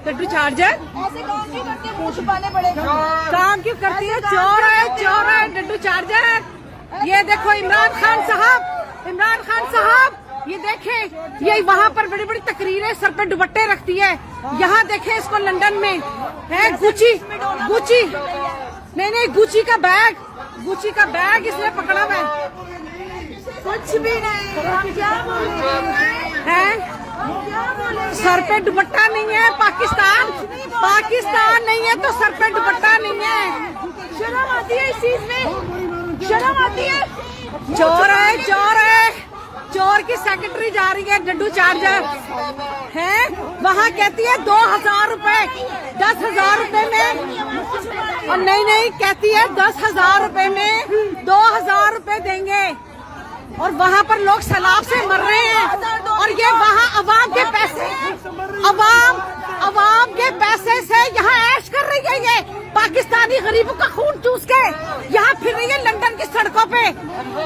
Laddu charger ऐसे काम क्यों करते हैं, मुंह छुपाने पड़ेगा। काम क्यों करती है? चोर है लड्डू चार्जर। ये देखो इमरान खान साहब, ये देखे, ये वहाँ पर बड़ी बड़ी तकरीरें सर पे दुपट्टे रखती है। यहाँ देखे इसको लंदन में है गुची नहीं गुची का बैग इसने पकड़ा हुआ है। कुछ भी नहीं, हम क्या बोले है सर पे दुपट्टा नहीं है। पाकिस्तान नहीं है तो सर पे दुपट्टा नहीं है। शर्म आती है इस चीज में, शर्म आती है। चोर की सेक्रेटरी जा रही है लड्डू चार्जर है। वहाँ कहती है 2000 रुपए, 10,000 रुपए में, और नहीं कहती है 10,000 रुपए में 2000 रुपए देंगे। और वहाँ पर लोग सैलाब से मर रहे हैं, और ये वहाँ अवाम के पैसे से यहाँ ऐश कर रही है। ये पाकिस्तानी गरीबों का खून चूस के यहाँ फिर रही है लंदन की सड़कों पे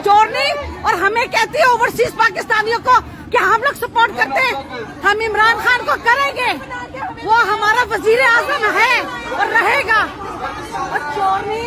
चोरनी, और हमें कहती है ओवरसीज पाकिस्तानियों को कि हम लोग सपोर्ट करते हैं, हम इमरान खान को करेंगे, वो हमारा वजीर आजम है और रहेगा। और चोरनी